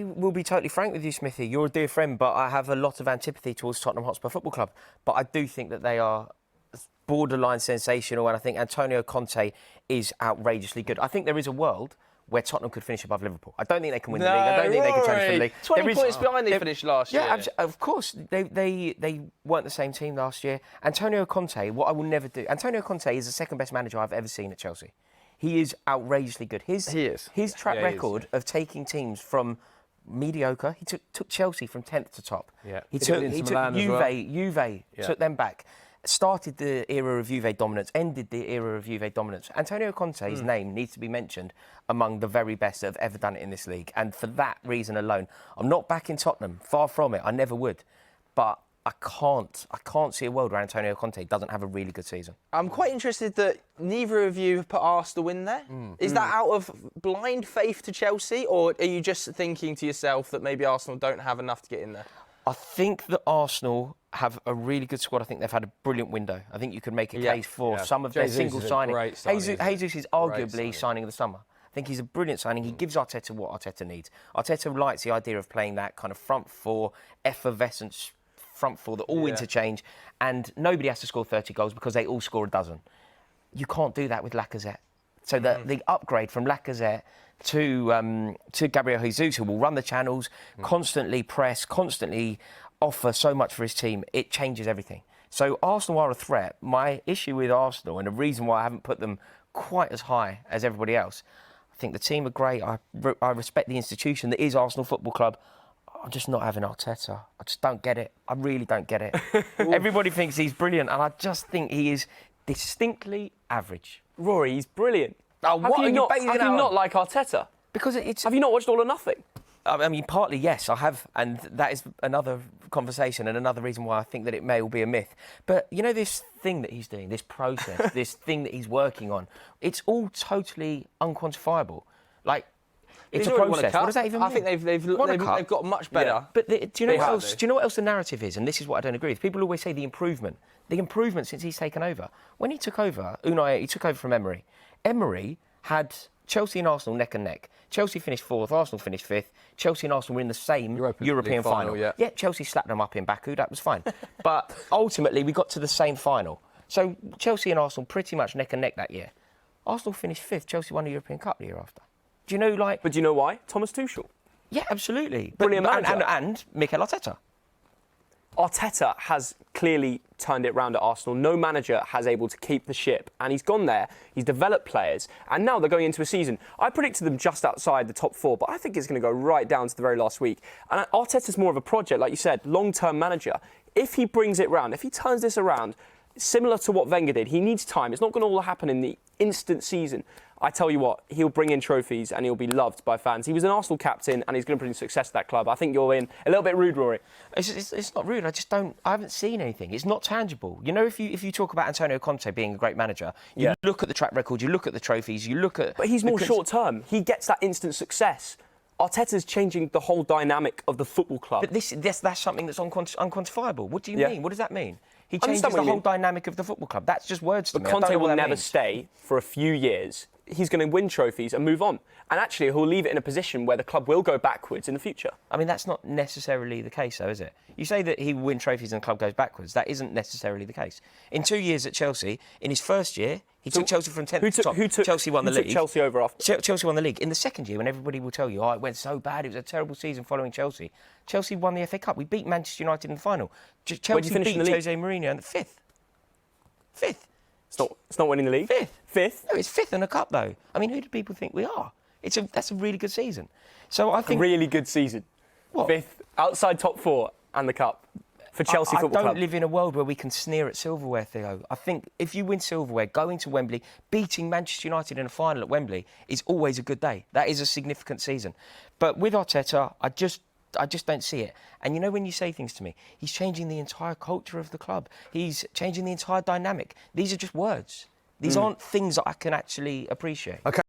will be totally frank with you, Smithy. You're a dear friend, but I have a lot of antipathy towards Tottenham Hotspur Football Club. But I do think that they are borderline sensational, and I think Antonio Conte is outrageously good. I think there is a world where Tottenham could finish above Liverpool. I don't think they can win the league. I don't think they can challenge for the league. 20 points behind they finished last year. Yeah, of course. They weren't the same team last year. Antonio Conte, what I will never do... Antonio Conte is the second best manager I've ever seen at Chelsea. He is outrageously good. His track record of taking teams from mediocre, he took Chelsea from 10th to top. Yeah. He took Juve took them back. Started the era of Juve dominance, ended the era of Juve dominance. Antonio Conte's name needs to be mentioned among the very best that have ever done it in this league. And for that reason alone, I'm not backing Tottenham, far from it, I never would. But I can't see a world where Antonio Conte doesn't have a really good season. I'm quite interested that neither of you have put Arsenal in there. Is that out of blind faith to Chelsea, or are you just thinking to yourself that maybe Arsenal don't have enough to get in there? I think that Arsenal have a really good squad. I think they've had a brilliant window. I think you could make a case for some of their single signings. Jesus is arguably signing of the summer. I think he's a brilliant signing. He gives Arteta what Arteta needs. Arteta likes the idea of playing that kind of front four, effervescent front four that all interchange, and nobody has to score 30 goals because they all score a dozen. You can't do that with Lacazette. So the upgrade from Lacazette to Gabriel Jesus, who will run the channels, constantly press, constantly offer so much for his team, it changes everything. So Arsenal are a threat. My issue with Arsenal, and the reason why I haven't put them quite as high as everybody else, I think the team are great. I respect the institution that is Arsenal Football Club. I'm just not having Arteta. I just don't get it. I really don't get it. Everybody thinks he's brilliant, and I just think he is distinctly average. Rory, he's brilliant. How can you not like Arteta? Because Have you not watched All or Nothing? I mean, partly, yes, I have, and that is another conversation and another reason why I think that it may all be a myth. But, you know, this thing that he's doing, this process, this thing that he's working on, it's all totally unquantifiable. Like, it's a process. What does that even mean? I think they've got much better. Yeah. But do you know what else? Do you know what else the narrative is? And this is what I don't agree with. People always say the improvement. The improvement since he's taken over. When he took over, he took over from Emery. Emery had Chelsea and Arsenal neck and neck. Chelsea finished 4th, Arsenal finished 5th. Chelsea and Arsenal were in the same European final. Yeah, Chelsea slapped them up in Baku, that was fine. But ultimately, we got to the same final. So Chelsea and Arsenal pretty much neck and neck that year. Arsenal finished 5th, Chelsea won the European Cup the year after. Do you know, like... But do you know why? Thomas Tuchel. Yeah, absolutely. Brilliant manager. And Mikel Arteta. Arteta has clearly turned it round at Arsenal. No manager has able to keep the ship, and he's gone there, he's developed players, and now they're going into a season. I predicted them just outside the top 4, but I think it's going to go right down to the very last week. And Arteta's more of a project, like you said, long-term manager. If he brings it round, if he turns this around, similar to what Wenger did, he needs time. It's not going to all happen in the instant season. I tell you what, he'll bring in trophies and he'll be loved by fans. He was an Arsenal captain and he's going to bring success to that club. I think you're in a little bit rude, Rory. It's not rude. I haven't seen anything. It's not tangible. You know, if you talk about Antonio Conte being a great manager, you look at the track record, you look at the trophies, you look at... But he's more short-term. He gets that instant success. Arteta's changing the whole dynamic of the football club. But that's something that's unquantifiable. What do you mean? What does that mean? He changes the whole dynamic of the football club. That's just words to me. But Conte will never stay for a few years. He's going to win trophies and move on. And actually, he'll leave it in a position where the club will go backwards in the future. I mean, that's not necessarily the case, though, is it? You say that he will win trophies and the club goes backwards. That isn't necessarily the case. In 2 years at Chelsea, in his first year, he took Chelsea from 10th to top. Chelsea won the league. Who took Chelsea over after? Chelsea won the league. In the second year, when everybody will tell you, it went so bad, it was a terrible season following Chelsea. Chelsea won the FA Cup. We beat Manchester United in the final. Chelsea beat Jose Mourinho in the 5th. 5th. It's not winning the league. 5th. No, it's 5th in the cup, though. I mean, who do people think we are? That's a really good season. So I think a really good season. What? 5th, outside top 4 and the cup for Chelsea Football Club. I don't live in a world where we can sneer at silverware, Theo. I think if you win silverware, going to Wembley, beating Manchester United in a final at Wembley is always a good day. That is a significant season. But with Arteta, I just don't see it. And you know, when you say things to me, he's changing the entire culture of the club. He's changing the entire dynamic. These are just words. These aren't things that I can actually appreciate. Okay.